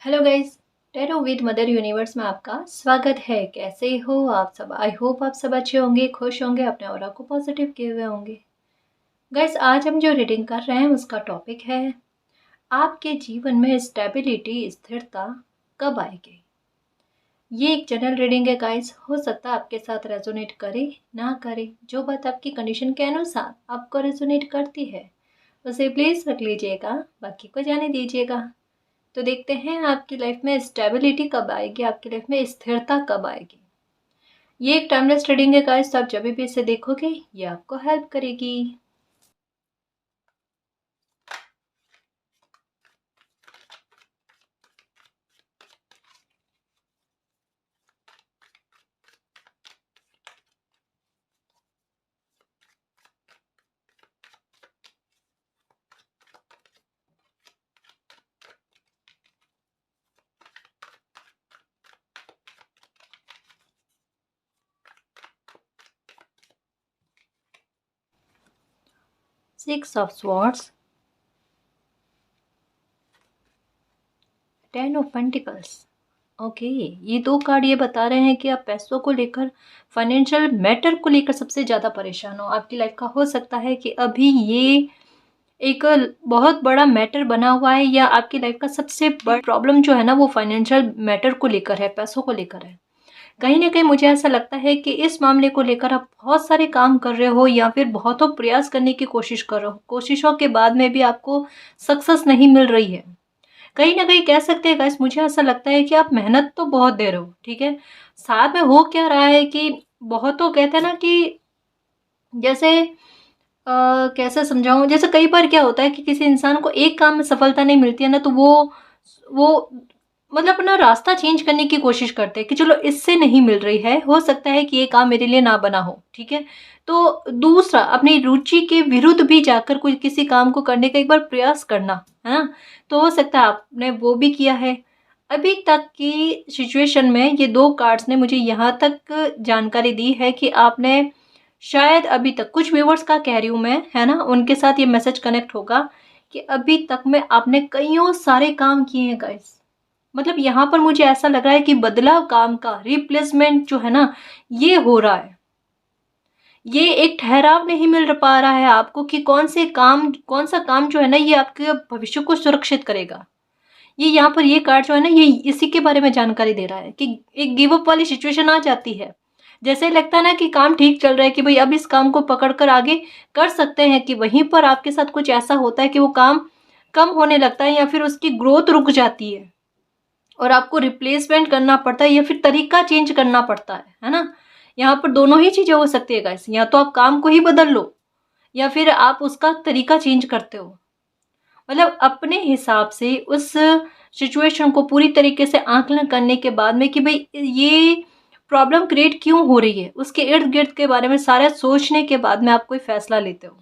Hello guys, tarot with mother universe में आपका स्वागत है। कैसे हो आप सब? आई होप आप सब अच्छे होंगे, खुश होंगे, अपने ऑरा को पॉजिटिव किए हुए होंगे। गाइस, आज हम जो रीडिंग कर रहे हैं उसका टॉपिक है आपके जीवन में स्टेबिलिटी, स्थिरता कब आएगी। ये एक जनरल रीडिंग है गाइस, हो सकता है आपके साथ रेजोनेट करे ना करे। जो बात आपकी कंडीशन के अनुसार आपको रेजोनेट करती है उसे प्लीज रख लीजिएगा, बाकी को जाने दीजिएगा। तो देखते हैं आपकी लाइफ में स्टेबिलिटी कब आएगी, आपकी लाइफ में स्थिरता कब आएगी। ये एक टाइमलेस रीडिंग है गाइस, तो आप जब भी इसे देखोगे ये आपको हेल्प करेगी। Six of swords, ten of pentacles. Okay, ये दो कार्ड ये बता रहे हैं कि आप पैसों को लेकर, फाइनेंशियल मैटर को लेकर सबसे ज़्यादा परेशान हो। आपकी लाइफ का हो सकता है कि अभी ये एक बहुत बड़ा मैटर बना हुआ है, या आपकी लाइफ का सबसे बड़ा प्रॉब्लम जो है ना वो फाइनेंशियल मैटर को लेकर है, पैसों को लेकर है। कहीं न कहीं मुझे ऐसा लगता है कि इस मामले को लेकर आप बहुत सारे काम कर रहे हो, या फिर बहुतों प्रयास करने की कोशिश कर रहे हो। कोशिशों के बाद में भी आपको सक्सेस नहीं मिल रही है। कहीं न कहीं कह सकते हैं गाइस, मुझे ऐसा लगता है कि आप मेहनत तो बहुत दे रहे हो, ठीक है? साथ में हो क्या रहा है कि बहुतों कहते हैं ना कि जैसे कैसे समझाऊँ? जैसे कई बार क्या होता है कि किसी इंसान को एक काम में सफलता नहीं मिलती है ना, तो वो मतलब अपना रास्ता चेंज करने की कोशिश करते हैं कि चलो इससे नहीं मिल रही है, हो सकता है कि ये काम मेरे लिए ना बना हो, ठीक है? तो दूसरा, अपनी रुचि के विरुद्ध भी जाकर कोई किसी काम को करने का एक बार प्रयास करना, है ना? तो हो सकता है आपने वो भी किया है। अभी तक की सिचुएशन में ये 2 कार्ड्स ने मुझे यहाँ तक जानकारी दी है कि आपने शायद अभी तक, कुछ व्यूअर्स का कह रही हूँ मैं, है ना? उनके साथ ये मैसेज कनेक्ट होगा कि अभी तक में आपने कइयों सारे काम किए हैं गाइस। मतलब यहाँ पर मुझे ऐसा लग रहा है कि बदलाव काम का रिप्लेसमेंट जो है ना, ये हो रहा है। ये एक ठहराव नहीं मिल पा रहा है आपको कि कौन सा काम जो है ना ये आपके भविष्य को सुरक्षित करेगा। ये यहाँ पर ये कार्ड जो है ना, ये इसी के बारे में जानकारी दे रहा है कि एक गिव अप वाली सिचुएशन आ जाती है। जैसे लगता है ना कि काम ठीक चल रहा है कि भाई अब इस काम को पकड़कर आगे कर सकते हैं, कि वहीं पर आपके साथ कुछ ऐसा होता है कि वो काम कम होने लगता है, या फिर उसकी ग्रोथ रुक जाती है और आपको रिप्लेसमेंट करना पड़ता है, या फिर तरीका चेंज करना पड़ता है ना? यहाँ पर दोनों ही चीजें हो सकती है गाइस, या तो आप काम को ही बदल लो, या फिर आप उसका तरीका चेंज करते हो। मतलब अपने हिसाब से उस सिचुएशन को पूरी तरीके से आकलन करने के बाद में कि भाई ये प्रॉब्लम क्रिएट क्यों हो रही है, उसके इर्द गिर्द के बारे में सारा सोचने के बाद में आप कोई फैसला लेते हो।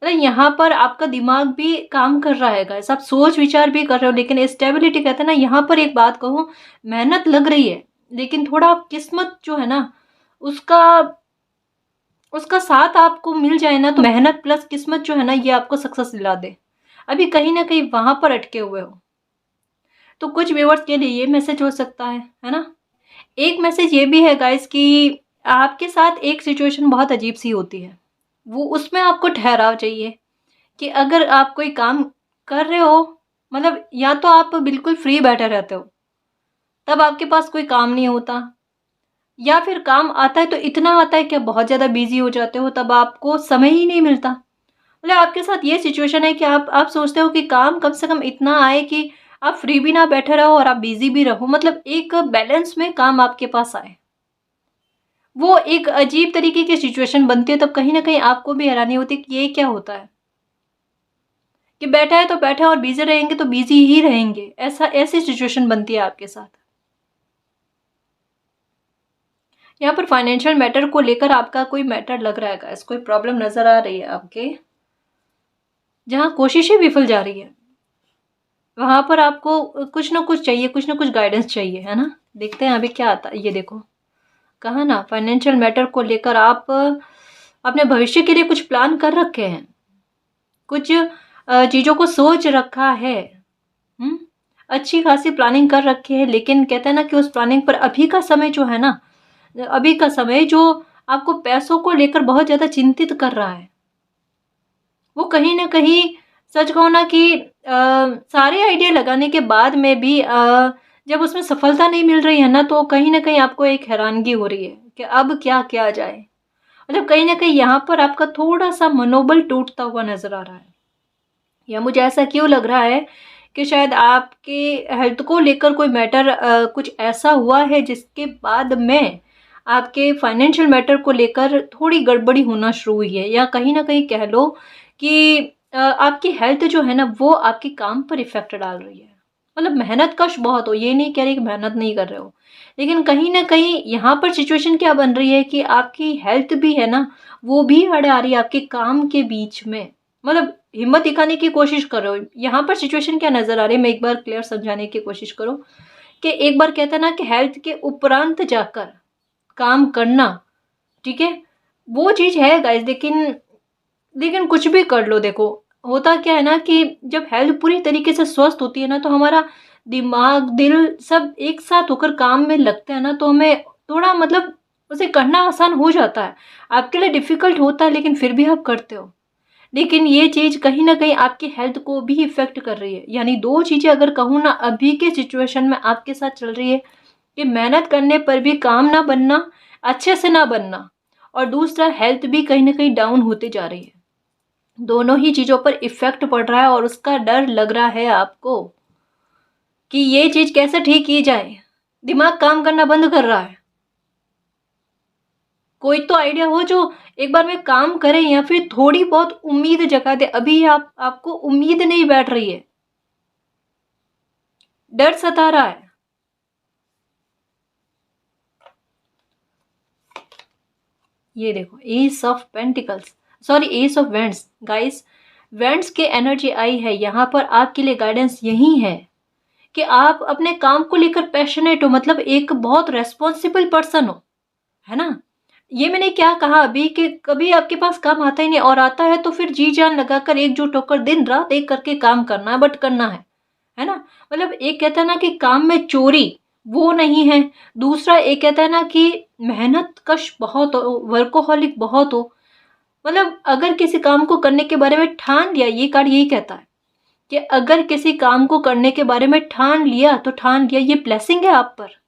मतलब यहाँ पर आपका दिमाग भी काम कर रहा है गाइस, आप सोच विचार भी कर रहे हो, लेकिन स्टेबिलिटी कहते हैं ना, यहाँ पर एक बात कहूँ, मेहनत लग रही है, लेकिन थोड़ा किस्मत जो है ना उसका उसका साथ आपको मिल जाए ना, तो मेहनत प्लस किस्मत जो है ना ये आपको सक्सेस दिला दे। अभी कहीं ना कहीं वहां पर अटके हुए हो। तो कुछ व्यूअर्स के लिए ये मैसेज हो सकता है ना? एक मैसेज ये भी है गाइस कि आपके साथ एक सिचुएशन बहुत अजीब सी होती है, वो उसमें आपको ठहराव चाहिए। कि अगर आप कोई काम कर रहे हो, मतलब या तो आप बिल्कुल फ्री बैठे रहते हो, तब आपके पास कोई काम नहीं होता, या फिर काम आता है तो इतना आता है कि आप बहुत ज़्यादा बिजी हो जाते हो, तब आपको समय ही नहीं मिलता। मतलब आपके साथ ये सिचुएशन है कि आप सोचते हो कि काम कम से कम इतना आए कि आप फ्री भी ना बैठे रहो और आप बिजी भी रहो, मतलब एक बैलेंस में काम आपके पास आए। वो एक अजीब तरीके की सिचुएशन बनती है, तब कहीं ना कहीं आपको भी हैरानी होती है कि ये क्या होता है, कि बैठा है तो बैठा और बिजी रहेंगे तो बिजी ही रहेंगे, ऐसा ऐसी सिचुएशन बनती है आपके साथ। यहाँ पर फाइनेंशियल मैटर को लेकर आपका कोई मैटर लग रहा है गाइस, कोई प्रॉब्लम नजर आ रही है आपके, जहाँ कोशिशें विफल जा रही है, वहां पर आपको कुछ ना कुछ चाहिए, कुछ ना कुछ गाइडेंस चाहिए, है ना? देखते हैं अभी क्या आता है। ये देखो, कहा ना फाइनेंशियल मैटर को लेकर आप अपने भविष्य के लिए कुछ प्लान कर रखे हैं, कुछ चीजों को सोच रखा है। अच्छी खासी प्लानिंग कर रखी है, लेकिन कहते हैं ना कि उस प्लानिंग पर अभी का समय जो है ना, अभी का समय जो आपको पैसों को लेकर बहुत ज़्यादा चिंतित कर रहा है, वो कहीं न कहीं सच कहूँ ना कि सारे आइडिया लगाने के बाद में भी जब उसमें सफलता नहीं मिल रही है ना, तो कहीं न कहीं आपको एक हैरानगी हो रही है कि अब क्या किया जाए? मतलब कहीं न कहीं यहाँ पर आपका थोड़ा-सा मनोबल टूटता हुआ नज़र आ रहा है। या मुझे ऐसा क्यों लग रहा है कि शायद आपके हेल्थ को लेकर कोई मैटर कुछ ऐसा हुआ है जिसके बाद में आपके फाइनेंशियल मैटर को लेकर थोड़ी गड़बड़ी होना शुरू हुई है, या कहीं न कहीं कह लो कि आपकी हेल्थ जो है ना वो आपके काम पर इफ़ेक्ट डाल रही है। मतलब मेहनत कश बहुत हो, ये नहीं कह रही कि मेहनत नहीं कर रहे हो, लेकिन कहीं न कहीं यहाँ पर सिचुएशन क्या बन रही है कि आपकी हेल्थ भी है ना, वो भी अड़ आ रही है आपके काम के बीच में। मतलब हिम्मत दिखाने की कोशिश करो। यहाँ पर सिचुएशन क्या नज़र आ रही है, मैं एक बार क्लियर समझाने की कोशिश करूँ कि एक बार कहते हैं ना कि हेल्थ के उपरांत जाकर काम करना, ठीक है? वो चीज़ है गाइज़, लेकिन कुछ भी कर लो देखो, होता क्या है ना कि जब हेल्थ पूरी तरीके से स्वस्थ होती है ना, तो हमारा दिमाग, दिल सब एक साथ होकर काम में लगते हैं ना, तो हमें थोड़ा मतलब उसे करना आसान हो जाता है। आपके लिए डिफ़िकल्ट होता है, लेकिन फिर भी आप करते हो। लेकिन ये चीज़ कहीं न कहीं आपकी हेल्थ को भी इफ़ेक्ट कर रही है। यानी 2 चीज़ें अगर कहूँ ना अभी के सिचुएशन में आपके साथ चल रही है कि मेहनत करने पर भी काम ना बनना, अच्छे से ना बनना, और दूसरा हेल्थ भी कहीं न कहीं डाउन होते जा रही है। दोनों ही चीज़ों पर इफ़ेक्ट पड़ रहा है और उसका डर लग रहा है आपको कि ये चीज़ कैसे ठीक की जाए? दिमाग काम करना बंद कर रहा है। कोई तो आइडिया हो जो एक बार में काम करे, या फिर थोड़ी बहुत उम्मीद जगा दे। अभी आपको उम्मीद नहीं बैठ रही है, डर सता रहा है। ये देखो, S of pentacles, sorry S of vends guys, vends की एनर्जी आई है यहाँ पर। आपके लिए गाइडेंस यही है कि आप अपने काम को लेकर पैशनेट हो, मतलब एक बहुत रेस्पॉन्सिबल पर्सन हो, है ना? ये मैंने क्या कहा अभी कि कभी आपके पास काम आता ही नहीं, और आता है तो फिर जी जान लगाकर एकजुट होकर दिन रात एक करके काम करना है, बट करना है ना? मतलब एक कहता है ना कि काम में चोरी, वो नहीं है। दूसरा एक कहता है ना कि मेहनत कश बहुत हो, वर्कोहॉलिक बहुत हो। मतलब अगर किसी काम को करने के बारे में ठान लिया, ये कार्ड यही कहता है कि अगर किसी काम को करने के बारे में ठान लिया तो ठान लिया, ये ब्लेसिंग है आप पर।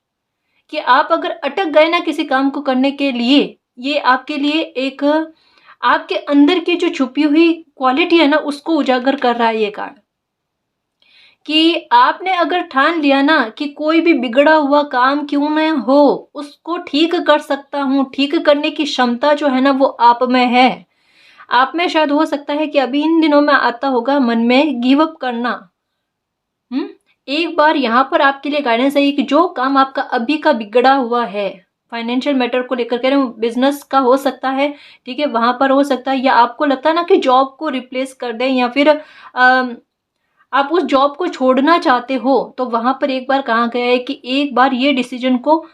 कि आप अगर अटक गए ना किसी काम को करने के लिए, ये आपके लिए एक आपके अंदर की जो छुपी हुई क्वालिटी है ना, उसको उजागर कर रहा है ये कार्ड। कि आपने अगर ठान लिया ना कि कोई भी बिगड़ा हुआ काम क्यों न हो, उसको ठीक कर सकता हूँ, ठीक करने की क्षमता जो है ना वो आप में है। आप में शायद हो सकता है कि अभी इन दिनों में आता होगा मन में गिव अप करना। एक बार यहाँ पर आपके लिए गाइडेंस है कि जो काम आपका अभी का बिगड़ा हुआ है, फाइनेंशियल मैटर को लेकर कह रहे हूँ, बिजनेस का हो सकता है, ठीक है, वहां पर हो सकता है, या आपको लगता है ना कि जॉब को रिप्लेस कर दें, या फिर आप उस जॉब को छोड़ना चाहते हो, तो वहां पर एक बार कहा गया है कि एक बार ये डिसीजन को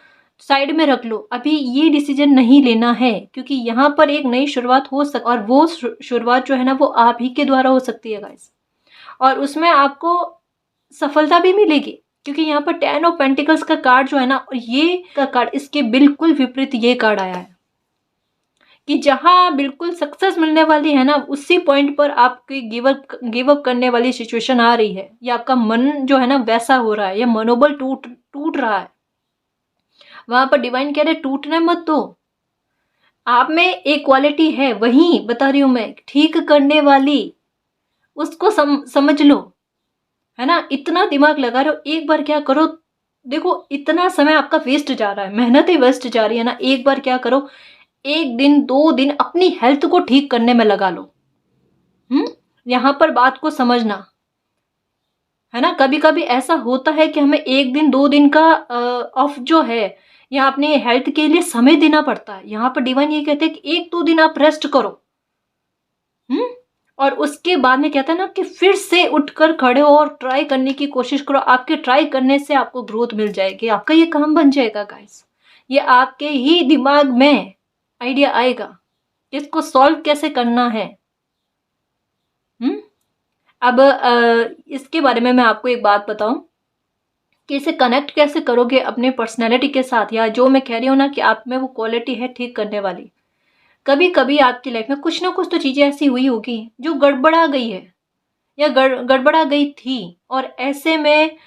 साइड में रख लो, अभी ये डिसीजन नहीं लेना है, क्योंकि यहाँ पर एक नई शुरुआत हो सकती, और वो शुरुआत जो है ना वो आप ही के द्वारा हो सकती है गाइस, और उसमें आपको सफलता भी मिलेगी। क्योंकि यहाँ पर 10 ऑफ पेंटिकल्स का कार्ड जो है ना, ये का कार्ड इसके बिल्कुल विपरीत ये कार्ड आया है कि जहां बिल्कुल सक्सेस मिलने वाली है ना, उसी पॉइंट पर आपकी गिव अप करने वाली सिचुएशन आ रही है, या आपका मन जो है ना वैसा हो रहा है, या मनोबल टूट टूट रहा है। वहां पर डिवाइन कह रहे टूटने मत दो, आप में एक क्वालिटी है, वही बता रही हूं मैं, ठीक करने वाली, उसको समझ लो, है ना? इतना दिमाग लगा रहे हो, एक बार क्या करो, देखो इतना समय आपका वेस्ट जा रहा है, मेहनत ही वेस्ट जा रही है ना, एक बार क्या करो, 1 दिन 2 दिन अपनी हेल्थ को ठीक करने में लगा लो। यहाँ पर बात को समझना, है ना? कभी-कभी ऐसा होता है कि हमें 1 दिन 2 दिन का ऑफ जो है, या अपने हेल्थ के लिए समय देना पड़ता है। यहाँ पर डिवाइन ये कहते हैं कि 1-2 दिन आप रेस्ट करो। हुँ? और उसके बाद में कहता है ना कि फिर से उठकर खड़े हो और ट्राई करने की कोशिश करो। आपके ट्राई करने से आपको ग्रोथ मिल जाएगी। आपका ये काम बन जाएगा गाइस। ये आपके ही दिमाग में आइडिया आएगा कि इसको सॉल्व कैसे करना है। हुँ? अब इसके बारे में मैं आपको एक बात बताऊं कि इसे कनेक्ट कैसे करोगे अपने पर्सनैलिटी के साथ, या जो मैं कह रही हूँ ना कि आप में वो क्वालिटी है ठीक करने वाली। कभी कभी आपकी लाइफ में कुछ ना कुछ तो चीज़ें ऐसी हुई होगी जो गड़बड़ा गई है, या गड़बड़ा गई थी, और ऐसे में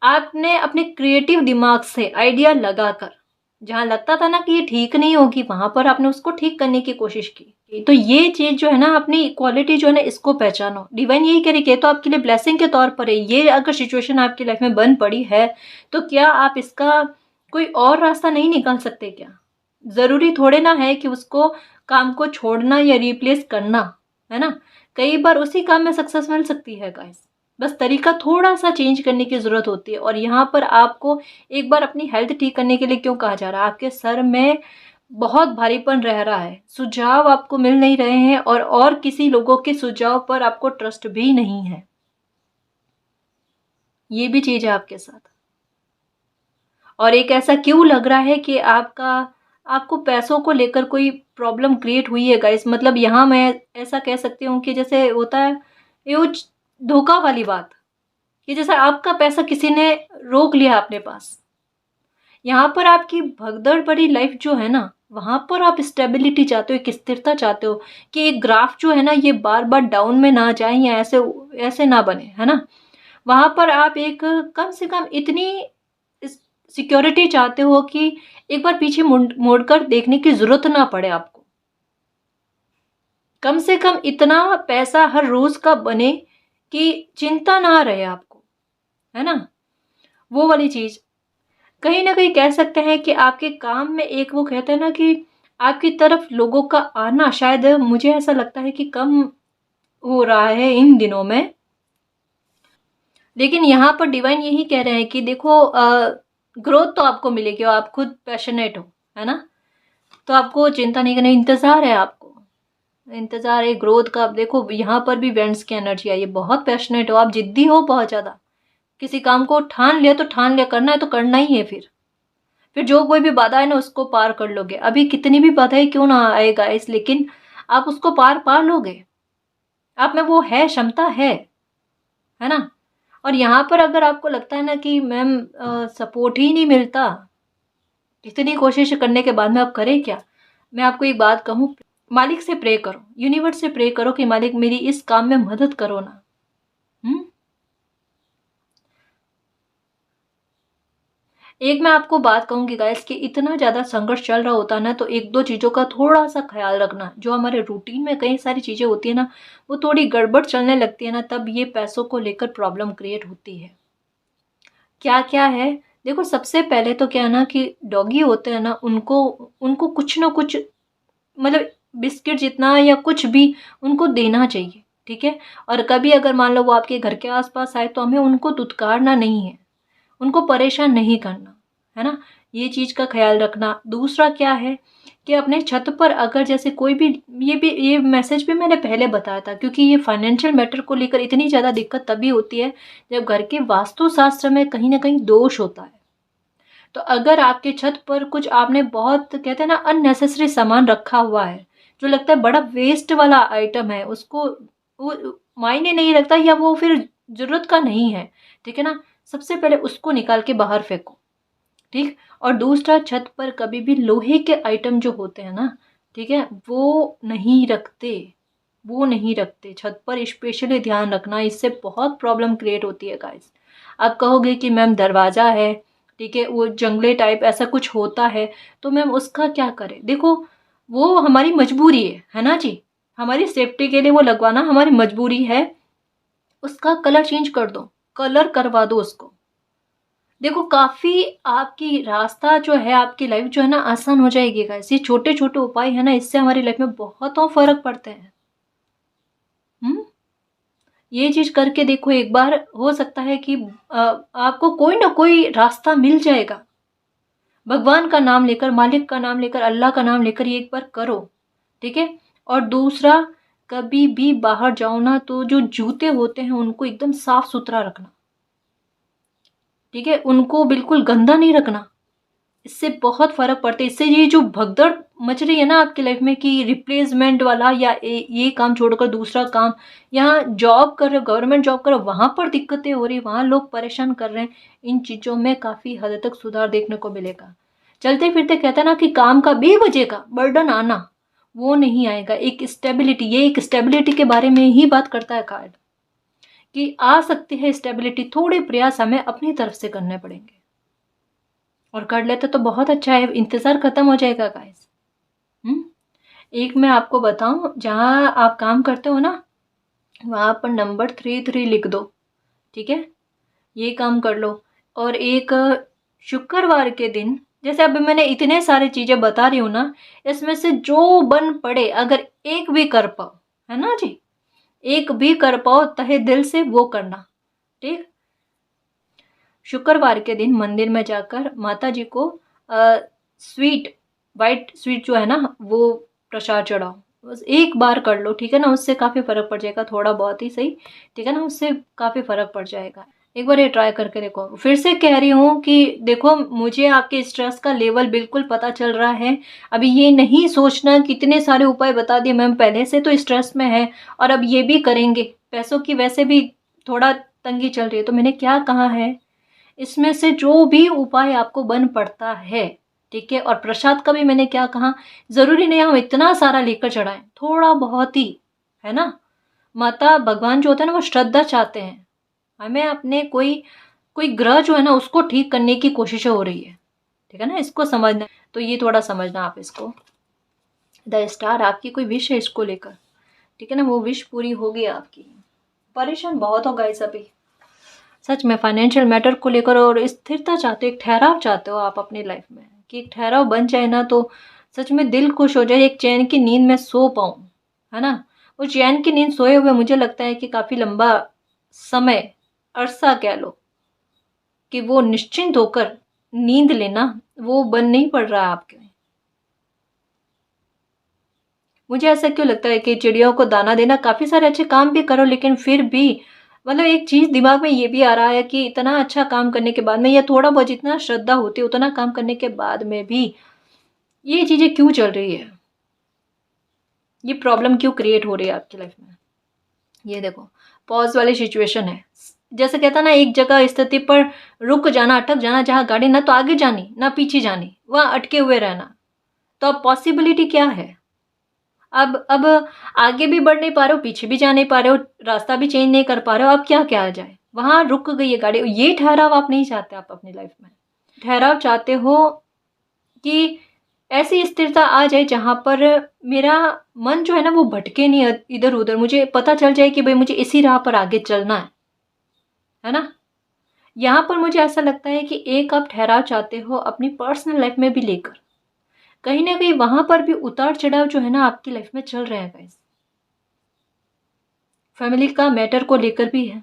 आपने अपने क्रिएटिव दिमाग से आइडिया लगाकर, जहाँ लगता था ना कि ये ठीक नहीं होगी, वहां पर आपने उसको ठीक करने की कोशिश की। तो ये चीज जो है ना, अपनी क्वालिटी जो है ना, इसको पहचानो। डिवाइन यही कह रही है, तो आपके लिए ब्लेसिंग के तौर पर है। ये अगर सिचुएशन आपकी लाइफ में बन पड़ी है, तो क्या आप इसका कोई और रास्ता नहीं निकाल सकते क्या? जरूरी थोड़े ना है कि उसको काम को छोड़ना या रिप्लेस करना, है ना। कई बार उसी काम में सक्सेस मिल सकती है गाइस, बस तरीका थोड़ा सा चेंज करने की जरूरत होती है। और यहाँ पर आपको एक बार अपनी हेल्थ ठीक करने के लिए क्यों कहा जा रहा है? आपके सर में बहुत भारीपन रह रहा है, सुझाव आपको मिल नहीं रहे हैं, और किसी लोगों के सुझाव पर आपको ट्रस्ट भी नहीं है। ये भी चीज है आपके साथ। और एक ऐसा क्यों लग रहा है कि आपको पैसों को लेकर कोई प्रॉब्लम क्रिएट हुई है गाइस? मतलब यहाँ मैं ऐसा कह सकती हूँ कि जैसे होता है ये वो धोखा वाली बात, कि जैसे आपका पैसा किसी ने रोक लिया अपने पास। यहाँ पर आपकी भगदड़ भरी लाइफ जो है ना, वहां पर आप स्टेबिलिटी चाहते हो, एक स्थिरता चाहते हो, कि एक ग्राफ जो है ना ये बार बार डाउन में ना जाए, या ऐसे ऐसे ना बने, है ना। वहां पर आप एक कम से कम इतनी सिक्योरिटी चाहते हो कि एक बार पीछे मुड़कर देखने की जरूरत ना पड़े आपको। कम से कम इतना पैसा हर रोज का बने कि चिंता ना रहे आपको, है ना। वो वाली चीज कहीं ना कहीं कह सकते हैं कि आपके काम में एक वो कहते हैं ना कि आपकी तरफ लोगों का आना शायद मुझे ऐसा लगता है कि कम हो रहा है इन दिनों में। लेकिन यहाँ पर डिवाइन यही कह रहे हैं कि देखो, ग्रोथ तो आपको मिलेगी और आप खुद पैशनेट हो, है ना। तो आपको चिंता नहीं करनी, इंतजार है आपको, इंतजार है ग्रोथ का। अब देखो यहाँ पर भी वेंट्स की एनर्जी आई है, बहुत पैशनेट हो आप, जिद्दी हो बहुत ज्यादा। किसी काम को ठान लिया तो ठान लिया, करना है तो करना ही है। फिर जो कोई भी बाधा है ना उसको पार कर लोगे। अभी कितनी भी बाधाएं क्यों ना आए गाइस, लेकिन आप उसको पार पार लोगे। आप में वो है, क्षमता है ना। और यहाँ पर अगर आपको लगता है ना कि मैम सपोर्ट ही नहीं मिलता, इतनी कोशिश करने के बाद में आप करें क्या? मैं आपको एक बात कहूँ, मालिक से प्रे करो, यूनिवर्स से प्रे करो कि मालिक मेरी इस काम में मदद करो ना। हम्म। एक मैं आपको बात कहूंगी गाइस कि इतना ज्यादा संघर्ष चल रहा होता है ना, तो एक दो चीजों का थोड़ा सा ख्याल रखना। जो हमारे रूटीन में कई सारी चीजें होती है ना, वो थोड़ी गड़बड़ चलने लगती है ना, तब ये पैसों को लेकर प्रॉब्लम क्रिएट होती है। क्या क्या है? देखो सबसे पहले तो क्या है ना कि डॉगी होते हैं ना, उनको उनको कुछ ना कुछ, मतलब बिस्किट जितना या कुछ भी उनको देना चाहिए, ठीक है। और कभी अगर मान लो वो आपके घर के आसपास आए, तो हमें उनको दुत्कारना नहीं है, उनको परेशान नहीं करना, है ना। ये चीज का ख्याल रखना। दूसरा क्या है कि अपने छत पर अगर जैसे कोई भी ये मैसेज भी मैंने पहले बताया था, क्योंकि ये फाइनेंशियल मैटर को लेकर इतनी ज्यादा दिक्कत तभी होती है जब घर के वास्तुशास्त्र में कहीं ना कहीं दोष होता है। तो अगर आपके छत पर कुछ आपने बहुत कहते हैं ना अननेसेसरी सामान रखा हुआ है, जो लगता है बड़ा वेस्ट वाला आइटम है, उसको वो मायने नहीं रखता, या वो फिर जरूरत का नहीं है, ठीक है ना, सबसे पहले उसको निकाल के बाहर फेंको, ठीक। और दूसरा, छत पर कभी भी लोहे के आइटम जो होते हैं ना, ठीक है, वो नहीं रखते छत पर, स्पेशली ध्यान रखना, इससे बहुत प्रॉब्लम क्रिएट होती है गाइस। आप कहोगे कि मैम दरवाजा है, ठीक है, वो जंगले टाइप ऐसा कुछ होता है, तो मैम उसका क्या करें? देखो वो हमारी मजबूरी है ना जी, हमारी सेफ्टी के लिए वो लगवाना हमारी मजबूरी है। उसका कलर चेंज कर दो, कलर करवा दो उसको। देखो काफी आपकी रास्ता जो है, आपकी लाइफ जो है ना आसान हो जाएगी गाइस। ये छोटे छोटे उपाय है ना, इससे हमारी लाइफ में बहुत फर्क पड़ते हैं। हम्म। ये चीज करके देखो एक बार, हो सकता है कि आपको कोई ना कोई रास्ता मिल जाएगा। भगवान का नाम लेकर, मालिक का नाम लेकर, अल्लाह का नाम लेकर ये एक बार करो, ठीक है। और दूसरा, कभी भी बाहर जाओ ना तो जो जूते होते हैं उनको एकदम साफ सुथरा रखना, ठीक है, उनको बिल्कुल गंदा नहीं रखना। इससे बहुत फ़र्क पड़ता है। इससे ये जो भगदड़ मच रही है ना आपकी लाइफ में कि रिप्लेसमेंट वाला या ये काम छोड़कर दूसरा काम, यहाँ जॉब कर रहे हो, गवर्नमेंट जॉब कर रहे हो, वहाँ पर दिक्कतें हो रही है, वहाँ लोग परेशान कर रहे हैं, इन चीज़ों में काफ़ी हद तक सुधार देखने को मिलेगा। चलते फिरते कहते हैं ना कि काम का बेवजह का बर्डन आना, वो नहीं आएगा। एक स्टेबिलिटी, ये एक स्टेबिलिटी के बारे में ही बात करता है कार्ड, कि आ सकती है स्टेबिलिटी, थोड़े प्रयास हमें अपनी तरफ से करने पड़ेंगे, और कर लेते तो बहुत अच्छा है, इंतज़ार खत्म हो जाएगा गाइस। एक मैं आपको बताऊं, जहाँ आप काम करते हो ना, वहाँ पर नंबर 33 लिख दो, ठीक है, ये काम कर लो। और एक शुक्रवार के दिन, जैसे अभी मैंने इतने सारे चीज़ें बता रही हूँ ना, इसमें से जो बन पड़े, अगर एक भी कर पाओ, है ना जी, एक भी कर पाओ तहे दिल से वो करना, ठीक। शुक्रवार के दिन मंदिर में जाकर माता जी को स्वीट, वाइट स्वीट जो है ना, वो प्रसाद चढ़ाओ। बस एक बार कर लो, ठीक है ना, उससे काफ़ी फ़र्क पड़ जाएगा, थोड़ा बहुत ही सही, ठीक है ना, उससे काफ़ी फ़र्क पड़ जाएगा। एक बार ये ट्राई करके देखो। फिर से कह रही हूँ कि देखो, मुझे आपके स्ट्रेस का लेवल बिल्कुल पता चल रहा है। अभी ये नहीं सोचना कि इतने सारे उपाय बता दिए मैम, पहले से तो स्ट्रेस में है और अब ये भी करेंगे, पैसों की वैसे भी थोड़ा तंगी चल रही है। तो मैंने क्या कहा है, इसमें से जो भी उपाय आपको बन पड़ता है, ठीक है। और प्रसाद का भी मैंने क्या कहा, ज़रूरी नहीं हम इतना सारा लेकर चढ़ाएं, थोड़ा बहुत ही, है ना। माता भगवान जो होता है ना, वो श्रद्धा चाहते हैं, हमें अपने कोई कोई ग्रह जो है ना उसको ठीक करने की कोशिश हो रही है, ठीक है ना, इसको समझना। तो ये थोड़ा समझना आप इसको। द स्टार आपकी कोई विश है इसको लेकर, ठीक है ना, वो विश पूरी होगी आपकी। परेशान बहुत हो गाइस अभी सच में फाइनेंशियल मैटर को लेकर, और स्थिरता चाहते हो, एक ठहराव चाहते हो आप अपनी लाइफ में, कि एक ठहराव बन जाए ना तो सच में दिल खुश हो जाए, एक चैन की नींद में सो पाऊँ, है ना। वो चैन की नींद सोए हुए मुझे लगता है कि काफ़ी लंबा समय, अरसा कह लो, कि वो निश्चिंत होकर नींद लेना, वो बन नहीं पड़ रहा है आपके। मुझे ऐसा क्यों लगता है कि चिड़ियों को दाना देना, काफ़ी सारे अच्छे काम भी करो, लेकिन फिर भी मतलब एक चीज़ दिमाग में ये भी आ रहा है कि इतना अच्छा काम करने के बाद में, या थोड़ा बहुत जितना श्रद्धा होती है उतना काम करने के बाद में भी ये चीज़ें क्यों चल रही है, ये प्रॉब्लम क्यों क्रिएट हो रही है आपकी लाइफ में। ये देखो, पॉज वाली सिचुएशन है। जैसे कहता ना, एक जगह स्थिति पर रुक जाना, अटक जाना, जहाँ गाड़ी ना तो आगे जानी ना पीछे जानी, वहाँ अटके हुए रहना। तो अब पॉसिबिलिटी क्या है, अब आगे भी बढ़ नहीं पा रहे हो, पीछे भी जा नहीं पा रहे हो, रास्ता भी चेंज नहीं कर पा रहे हो, अब क्या क्या आ जाए, वहाँ रुक गई है गाड़ी। ये ठहराव आप नहीं चाहते आप अपनी लाइफ में। ठहराव चाहते हो कि ऐसी स्थिरता आ जाए जहाँ पर मेरा मन जो है ना वो भटके नहीं इधर उधर, मुझे पता चल जाए कि भाई मुझे इसी राह पर आगे चलना है ना। यहाँ पर मुझे ऐसा लगता है कि एक आप ठहराव चाहते हो अपनी पर्सनल लाइफ में भी लेकर, कहीं ना कहीं वहां पर भी उतार चढ़ाव जो है ना आपकी लाइफ में चल रहे हैं गाइस। फैमिली का मैटर को लेकर भी है,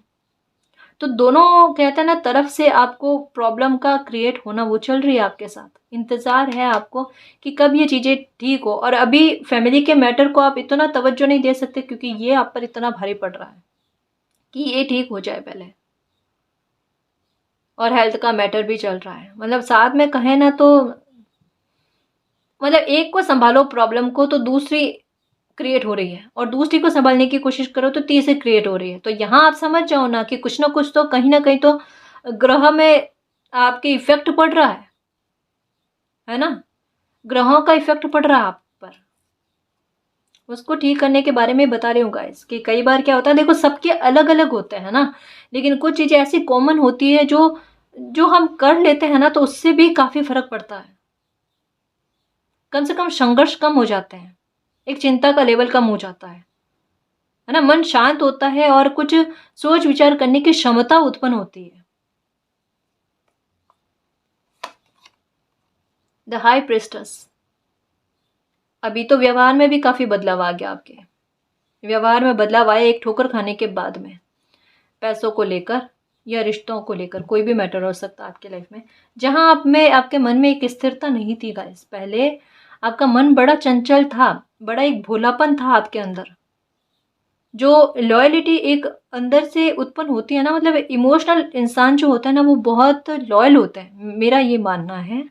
तो दोनों कहते हैं ना तरफ से आपको प्रॉब्लम का क्रिएट होना वो चल रही है आपके साथ। इंतज़ार है आपको कि कब ये चीज़ें ठीक हो, और अभी फैमिली के मैटर को आप इतना तवज्जो नहीं दे सकते क्योंकि ये आप पर इतना भारी पड़ रहा है कि ये ठीक हो जाए पहले। और हेल्थ का मैटर भी चल रहा है, मतलब साथ में कहें ना तो मतलब एक को संभालो प्रॉब्लम को तो दूसरी क्रिएट हो रही है, और दूसरी को संभालने की कोशिश करो तो तीसरी क्रिएट हो रही है। तो यहाँ आप समझ जाओ ना कुछ तो कहीं ना कहीं तो ग्रह में आपके इफेक्ट पड़ रहा है ना, ग्रहों का इफेक्ट पड़ रहा है आप पर। उसको ठीक करने के बारे में बता रही हूँ गाइस, कि कई बार क्या होता है, देखो सबके अलग अलग होते हैं ना, लेकिन कुछ चीज़ें ऐसी कॉमन होती है जो जो हम कर लेते हैं ना तो उससे भी काफ़ी फर्क पड़ता है। कम से कम संघर्ष कम हो जाते हैं, एक चिंता का लेवल कम हो जाता है ना, मन शांत होता है और कुछ सोच विचार करने की क्षमता उत्पन्न होती है। द हाई प्रिस्टस, अभी तो व्यवहार में भी काफी बदलाव आ गया आपके। व्यवहार में बदलाव आया एक ठोकर खाने के बाद में, पैसों को लेकर या रिश्तों को लेकर, कोई भी मैटर हो सकता है आपके लाइफ में, जहां आप में आपके मन में एक स्थिरता नहीं थी गाइस। पहले आपका मन बड़ा चंचल था, बड़ा एक भोलापन था आपके अंदर, जो लॉयलिटी एक अंदर से उत्पन्न होती है ना, मतलब इमोशनल इंसान जो होता है ना वो बहुत लॉयल होता है, मेरा ये मानना है।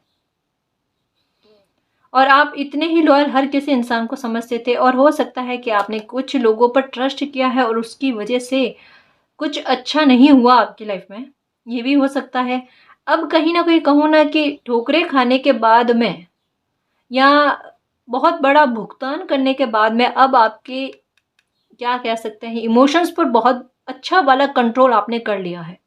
और आप इतने ही लॉयल हर किसी इंसान को समझते थे, और हो सकता है कि आपने कुछ लोगों पर ट्रस्ट किया है और उसकी वजह से कुछ अच्छा नहीं हुआ आपकी लाइफ में, ये भी हो सकता है। अब कहीं न कहीं कहूँ ना कि ठोकरें खाने के बाद में, या बहुत बड़ा भुगतान करने के बाद में, अब आपके क्या कह सकते हैं, इमोशंस पर बहुत अच्छा वाला कंट्रोल आपने कर लिया है।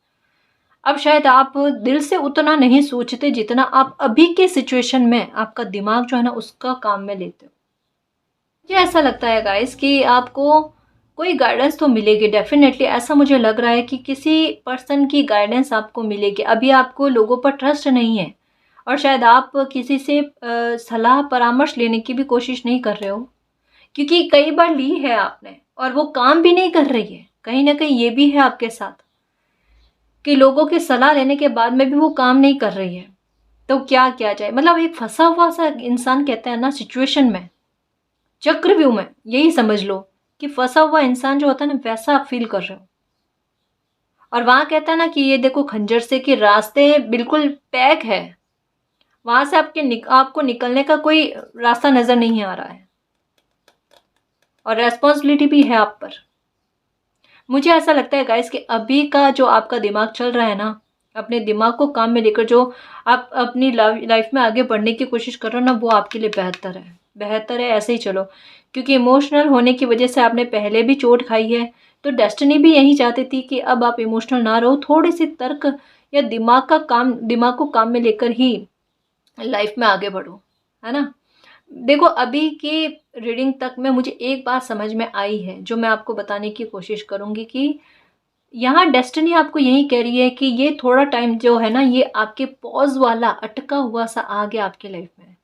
अब शायद आप दिल से उतना नहीं सोचते जितना आप अभी के सिचुएशन में आपका दिमाग जो है ना उसका काम में लेते हो। मुझे ऐसा लगता है गाइस कि आपको कोई गाइडेंस तो मिलेगी डेफ़िनेटली, ऐसा मुझे लग रहा है कि किसी पर्सन की गाइडेंस आपको मिलेगी। अभी आपको लोगों पर ट्रस्ट नहीं है, और शायद आप किसी से सलाह परामर्श लेने की भी कोशिश नहीं कर रहे हो, क्योंकि कई बार ली है आपने और वो काम भी नहीं कर रही है। कहीं न कहीं ये भी है आपके साथ कि लोगों की सलाह लेने के बाद में भी वो काम नहीं कर रही है। तो क्या किया जाए? मतलब एक फँसा हुआ सा इंसान कहते हैं ना सिचुएशन में, चक्रव्यूह में, यही समझ लो कि फँसा हुआ इंसान जो होता है ना वैसा आप फ़ील कर रहे हो। और वहाँ कहता है ना कि ये देखो खंजर से कि रास्ते बिल्कुल पैक है, वहाँ से आपको निकलने का कोई रास्ता नज़र नहीं आ रहा है, और रिस्पॉन्सिबिलिटी भी है आप पर। मुझे ऐसा लगता है गाइस कि अभी का जो आपका दिमाग चल रहा है ना, अपने दिमाग को काम में लेकर जो आप अपनी लाइफ में आगे बढ़ने की कोशिश कर रहे हो ना, वो आपके लिए बेहतर है। बेहतर है, ऐसे ही चलो, क्योंकि इमोशनल होने की वजह से आपने पहले भी चोट खाई है। तो डेस्टिनी भी यही चाहती थी कि अब आप इमोशनल ना रहो, थोड़ी सी तर्क या दिमाग को काम में लेकर ही लाइफ में आगे बढ़ो, है ना। देखो अभी की रीडिंग तक में मुझे एक बात समझ में आई है, जो मैं आपको बताने की कोशिश करूँगी कि यहाँ डेस्टिनी आपको यही कह रही है कि ये थोड़ा टाइम जो है ना, ये आपके पॉज़ वाला अटका हुआ सा आ गया आपकी लाइफ में।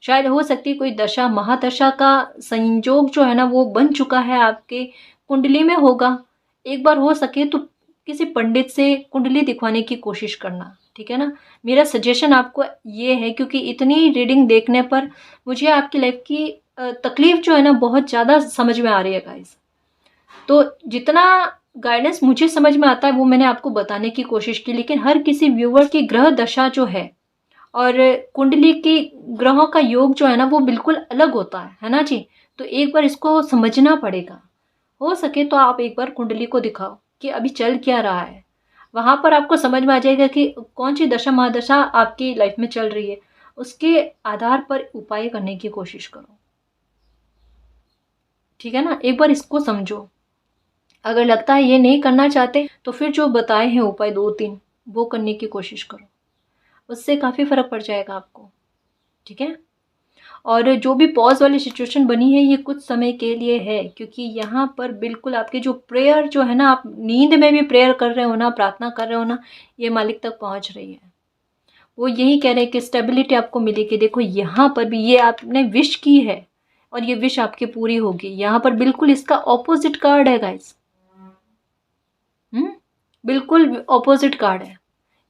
शायद हो सकती है कोई दशा महादशा का संयोग जो है ना वो बन चुका है, आपके कुंडली में होगा। एक बार हो सके तो किसी पंडित से कुंडली दिखवाने की कोशिश करना, ठीक है ना। मेरा सजेशन आपको ये है, क्योंकि इतनी रीडिंग देखने पर मुझे आपकी लाइफ की तकलीफ जो है ना बहुत ज़्यादा समझ में आ रही है गाइस। तो जितना गाइडेंस मुझे समझ में आता है वो मैंने आपको बताने की कोशिश की, लेकिन हर किसी व्यूअर की ग्रह दशा जो है और कुंडली की ग्रहों का योग जो है ना वो बिल्कुल अलग होता है ना जी। तो एक बार इसको समझना पड़ेगा। हो सके तो आप एक बार कुंडली को दिखाओ कि अभी चल क्या रहा है, वहाँ पर आपको समझ में आ जाएगा कि कौन सी दशा महादशा आपकी लाइफ में चल रही है। उसके आधार पर उपाय करने की कोशिश करो, ठीक है ना। एक बार इसको समझो। अगर लगता है ये नहीं करना चाहते तो फिर जो बताए हैं उपाय 2-3 वो करने की कोशिश करो, उससे काफ़ी फ़र्क पड़ जाएगा आपको, ठीक है। और जो भी पॉज़ वाली सिचुएशन बनी है ये कुछ समय के लिए है, क्योंकि यहाँ पर बिल्कुल आपके जो प्रेयर जो है ना, आप नींद में भी प्रेयर कर रहे हो ना, प्रार्थना कर रहे हो ना, ये मालिक तक पहुँच रही है। वो यही कह रहे हैं कि स्टेबिलिटी आपको मिलेगी। देखो यहाँ पर भी ये आपने विश की है और ये विश आपकी पूरी होगी। यहाँ पर बिल्कुल इसका ऑपोजिट कार्ड है गाइस। बिल्कुल ऑपोजिट कार्ड है।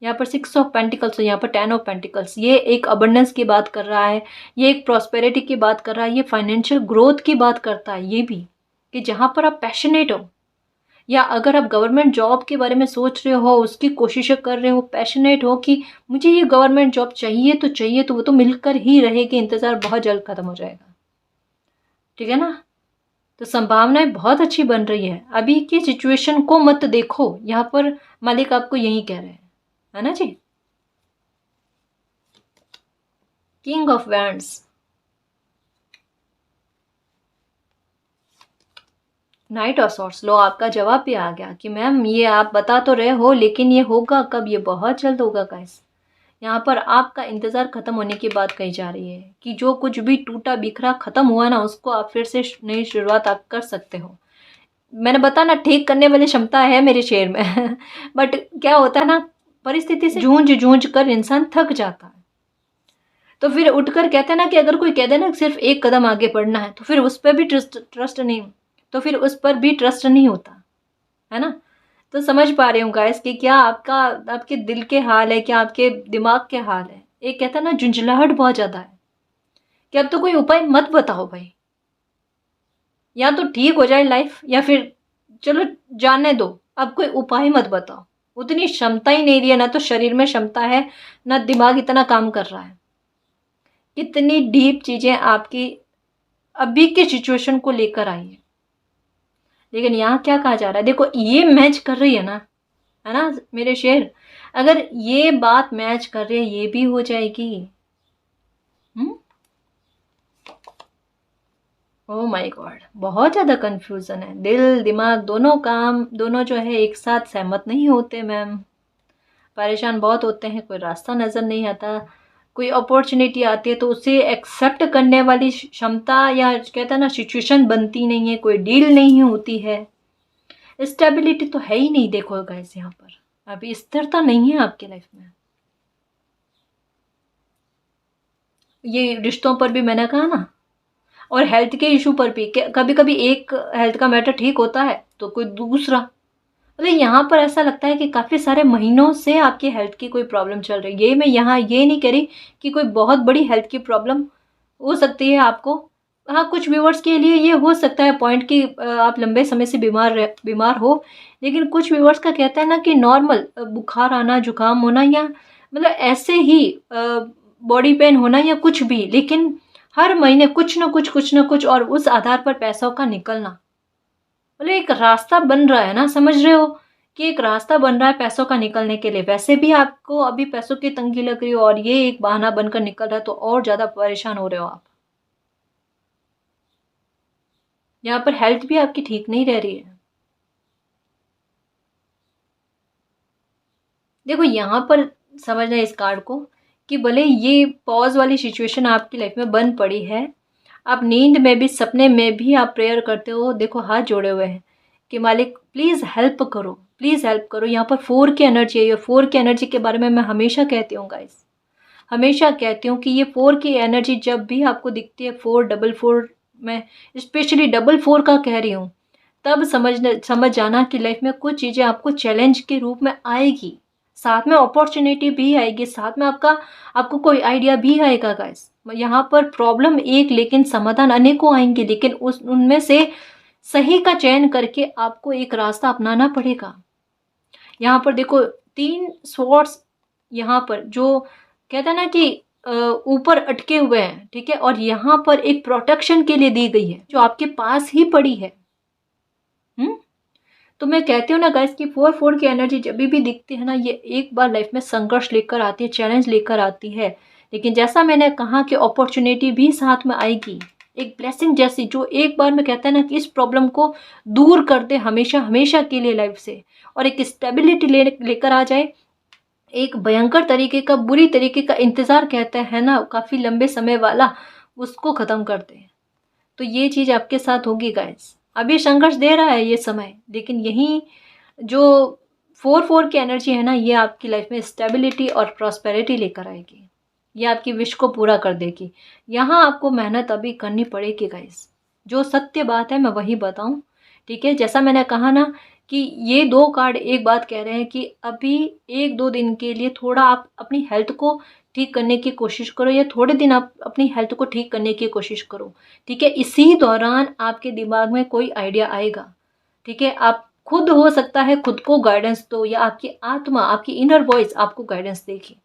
यहाँ पर 6 ऑफ पेंटिकल्स और यहाँ पर 10 ऑफ पेंटिकल्स। ये एक अबंडेंस की बात कर रहा है, ये एक प्रॉस्पेरिटी की बात कर रहा है, ये फाइनेंशियल ग्रोथ की बात करता है। ये भी कि जहाँ पर आप पैशनेट हो, या अगर आप गवर्नमेंट जॉब के बारे में सोच रहे हो, उसकी कोशिशें कर रहे हो, पैशनेट हो कि मुझे ये गवर्नमेंट जॉब चाहिए, तो चाहिए, तो वो तो मिलकर ही रहेगी, इंतज़ार बहुत जल्द ख़त्म हो जाएगा, ठीक है ना। तो संभावनाएं बहुत अच्छी बन रही है। अभी की सिचुएशन को मत देखो, यहाँ पर मालिक आपको यही कह रहे हैं, है ना जी। King of wands, knight of swords. लो आपका जवाब भी आ गया कि मैम ये आप बता तो रहे हो, लेकिन ये होगा कब? ये बहुत जल्द होगा गाइस। यहाँ पर आपका इंतज़ार ख़त्म होने की बात कही जा रही है कि जो कुछ भी टूटा बिखरा ख़त्म हुआ ना, उसको आप फिर से नई शुरुआत आप कर सकते हो। मैंने बताया ना, ठीक करने वाली क्षमता है मेरे शेर में बट क्या होता है ना, परिस्थिति से जूझ जूझ कर इंसान थक जाता है। तो फिर उठकर कहते हैं ना कि अगर कोई कह दे ना सिर्फ एक कदम आगे बढ़ना है, तो फिर उस पर भी ट्रस्ट नहीं, तो फिर उस पर भी ट्रस्ट नहीं होता, है ना। तो समझ पा रहे हूँ गाइस कि क्या आपके दिल के हाल है, क्या आपके दिमाग के हाल है। एक कहता है ना झुंझलाहट बहुत ज़्यादा है कि अब तो कोई उपाय मत बताओ भाई, या तो ठीक हो जाए लाइफ, या फिर चलो जाने दो, अब कोई उपाय मत बताओ। उतनी क्षमता ही नहीं रही है, ना तो शरीर में क्षमता है, ना दिमाग इतना काम कर रहा है कितनी डीप चीज़ें आपकी अभी की सिचुएशन को लेकर आई है। लेकिन यहाँ क्या कहा जा रहा है, देखो ये मैच कर रही है ना मेरे शेर, अगर ये बात मैच कर रही है ये भी हो जाएगी। ओह माय गॉड, बहुत ज़्यादा कन्फ्यूज़न है। दिल दिमाग दोनों काम दोनों जो है एक साथ सहमत नहीं होते मैम। परेशान बहुत होते हैं, कोई रास्ता नज़र नहीं आता। कोई अपॉर्चुनिटी आती है तो उसे एक्सेप्ट करने वाली क्षमता या कहते हैं ना सिचुएशन बनती नहीं है, कोई डील नहीं होती है। स्टेबिलिटी तो है ही नहीं, देखो गाइस यहाँ पर अभी स्थिरता नहीं है आपकी लाइफ में। ये रिश्तों पर भी मैंने कहा ना, और हेल्थ के इशू पर भी, कभी कभी एक हेल्थ का मैटर ठीक होता है तो कोई दूसरा, मतलब यहाँ पर ऐसा लगता है कि काफ़ी सारे महीनों से आपकी हेल्थ की कोई प्रॉब्लम चल रही है। ये मैं यहाँ ये नहीं कह रही कि कोई बहुत बड़ी हेल्थ की प्रॉब्लम हो सकती है आपको। हाँ, कुछ व्यूअर्स के लिए ये हो सकता है पॉइंट कि आप लंबे समय से बीमार हो। लेकिन कुछ व्यूअर्स का कहता है ना कि नॉर्मल बुखार आना, जुकाम होना, या मतलब ऐसे ही बॉडी पेन होना या कुछ भी, लेकिन हर महीने कुछ ना कुछ और उस आधार पर पैसों का निकलना, मतलब एक रास्ता बन रहा है ना, समझ रहे हो कि एक रास्ता बन रहा है पैसों का निकलने के लिए। वैसे भी आपको अभी पैसों की तंगी लग रही हो और ये एक बहाना बनकर निकल रहा है तो और ज़्यादा परेशान हो रहे हो आप। यहाँ पर हेल्थ भी आपकी ठीक नहीं रह रही है। देखो यहाँ पर समझना है इस कार्ड को कि भले ये पॉज वाली सिचुएशन आपकी लाइफ में बन पड़ी है, आप नींद में भी सपने में भी आप प्रेयर करते हो, देखो हाथ जोड़े हुए हैं कि मालिक प्लीज़ हेल्प करो, प्लीज़ हेल्प करो। यहाँ पर 4 की एनर्जी है, ये 4 की एनर्जी के बारे में मैं हमेशा कहती हूँ गाइस, हमेशा कहती हूँ कि ये 4 की एनर्जी जब भी आपको दिखती है, 4 में स्पेशली 4 का कह रही हूँ, तब समझ जाना कि लाइफ में कुछ चीज़ें आपको चैलेंज के रूप में आएगी, साथ में अपॉर्चुनिटी भी आएगी, साथ में आपको कोई आइडिया भी आएगा गाइस। यहाँ पर प्रॉब्लम एक लेकिन समाधान अनेकों आएंगे, लेकिन उनमें से सही का चयन करके आपको एक रास्ता अपनाना पड़ेगा। यहाँ पर देखो 3 स्वॉर्ड्स यहाँ पर जो कहते हैं ना कि ऊपर अटके हुए हैं, ठीक है, और यहाँ पर एक प्रोटेक्शन के लिए दी गई है जो आपके पास ही पड़ी है। तो मैं कहती हूँ ना गाइस कि 4 की एनर्जी जब भी दिखती है ना, ये एक बार लाइफ में संघर्ष लेकर आती है, चैलेंज लेकर आती है, लेकिन जैसा मैंने कहा कि अपॉर्चुनिटी भी साथ में आएगी, एक ब्लेसिंग जैसी, जो एक बार में कहता है ना कि इस प्रॉब्लम को दूर कर दे हमेशा हमेशा के लिए लाइफ से, और एक स्टेबिलिटी लेकर आ जाए। एक भयंकर तरीके का, बुरी तरीके का इंतज़ार कहते हैं ना, काफ़ी लंबे समय वाला, उसको ख़त्म कर दे। तो ये चीज़ आपके साथ होगी गाइस। अभी संघर्ष दे रहा है ये समय, लेकिन यही जो 4 की एनर्जी है ना, ये आपकी लाइफ में स्टेबिलिटी और प्रॉस्पेरिटी लेकर आएगी, ये आपकी विश को पूरा कर देगी। यहाँ आपको मेहनत अभी करनी पड़ेगी गाइस, जो सत्य बात है मैं वही बताऊँ, ठीक है। जैसा मैंने कहा ना कि ये 2 कार्ड एक बात कह रहे हैं कि अभी 1-2 दिन के लिए थोड़ा आप अपनी हेल्थ को ठीक करने की कोशिश करो, या थोड़े दिन आप अपनी हेल्थ को ठीक करने की कोशिश करो, ठीक है। इसी दौरान आपके दिमाग में कोई आइडिया आएगा, ठीक है। आप खुद हो सकता है खुद को गाइडेंस दो, या आपकी आत्मा, आपकी इनर वॉइस आपको गाइडेंस देगी,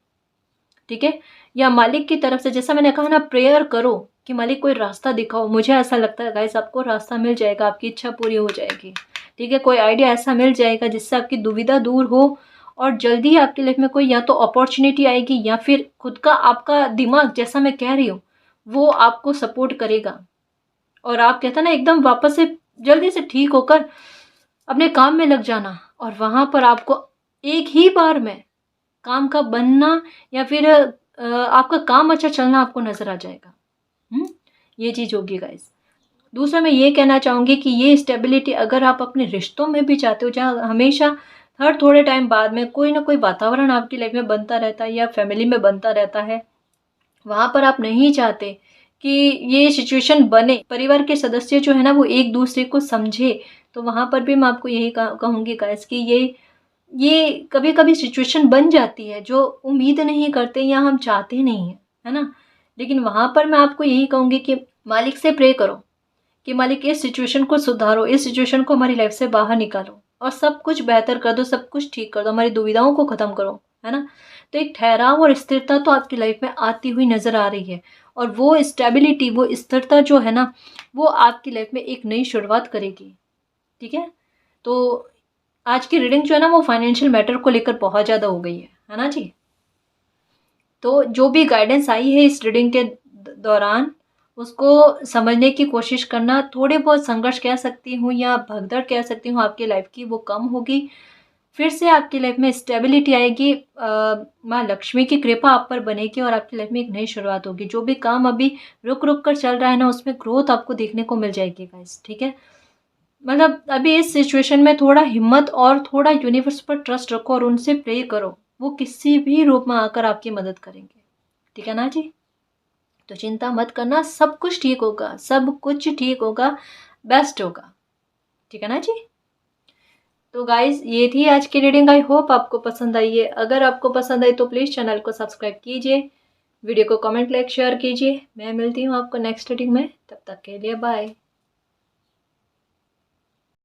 ठीक है। या मालिक की तरफ से, जैसा मैंने कहा ना, प्रेयर करो कि मालिक कोई रास्ता दिखाओ। मुझे ऐसा लगता है गाइस आपको रास्ता मिल जाएगा, आपकी इच्छा पूरी हो जाएगी, ठीक है। कोई आइडिया ऐसा मिल जाएगा जिससे आपकी दुविधा दूर हो, और जल्दी आपकी लाइफ में कोई या तो अपॉर्चुनिटी आएगी, या फिर खुद का आपका दिमाग, जैसा मैं कह रही हूँ, वो आपको सपोर्ट करेगा, और आप कहते हैं ना एकदम वापस से जल्दी से ठीक होकर अपने काम में लग जाना, और वहाँ पर आपको एक ही बार में काम का बनना, या फिर आपका काम अच्छा चलना आपको नज़र आ जाएगा। ये चीज़ होगी गाइस। दूसरा मैं ये कहना चाहूँगी कि ये स्टेबिलिटी अगर आप अपने रिश्तों में भी चाहते हो, जहाँ हमेशा हर थोड़े टाइम बाद में कोई ना कोई वातावरण आपकी लाइफ में बनता रहता है, या फैमिली में बनता रहता है, वहाँ पर आप नहीं चाहते कि ये सिचुएशन बने, परिवार के सदस्य जो है ना वो एक दूसरे को समझे, तो वहाँ पर भी मैं आपको यही कहूँगी गाइस कि ये कभी कभी सिचुएशन बन जाती है जो उम्मीद नहीं करते या हम चाहते नहीं हैं, है ना। लेकिन वहाँ पर मैं आपको यही कहूँगी कि मालिक से प्रे करो कि मालिक इस सिचुएशन को सुधारो, इस सिचुएशन को हमारी लाइफ से बाहर निकालो, और सब कुछ बेहतर कर दो, सब कुछ ठीक कर दो, हमारी दुविधाओं को ख़त्म करो, है ना। तो एक ठहराव और स्थिरता तो आपकी लाइफ में आती हुई नज़र आ रही है, और वो स्टेबिलिटी, वो स्थिरता जो है ना, वो आपकी लाइफ में एक नई शुरुआत करेगी। ठीक है। तो आज की रीडिंग जो है ना, वो फाइनेंशियल मैटर को लेकर बहुत ज़्यादा हो गई है ना जी। तो जो भी गाइडेंस आई है इस रीडिंग के दौरान, उसको समझने की कोशिश करना। थोड़े बहुत संघर्ष कह सकती हूँ या भगदड़ कह सकती हूँ आपकी लाइफ की, वो कम होगी। फिर से आपकी लाइफ में स्टेबिलिटी आएगी। माँ लक्ष्मी की कृपा आप पर बनेगी और आपकी लाइफ में एक नई शुरुआत होगी। जो भी काम अभी रुक रुक कर चल रहा है ना, उसमें ग्रोथ आपको देखने को मिल जाएगी गाइस। ठीक है। मतलब अभी इस सिचुएशन में थोड़ा हिम्मत और थोड़ा यूनिवर्स पर ट्रस्ट रखो और उनसे प्रे करो। वो किसी भी रूप में आकर आपकी मदद करेंगे। ठीक है ना जी। तो चिंता मत करना, सब कुछ ठीक होगा, सब कुछ ठीक होगा, बेस्ट होगा। ठीक है ना जी। तो गाइज ये थी आज की रीडिंग। आई होप आपको पसंद आई है। अगर आपको पसंद आई तो प्लीज़ चैनल को सब्सक्राइब कीजिए, वीडियो को कमेंट लाइक शेयर कीजिए। मैं मिलती हूँ आपको नेक्स्ट रीडिंग में, तब तक के लिए बाय।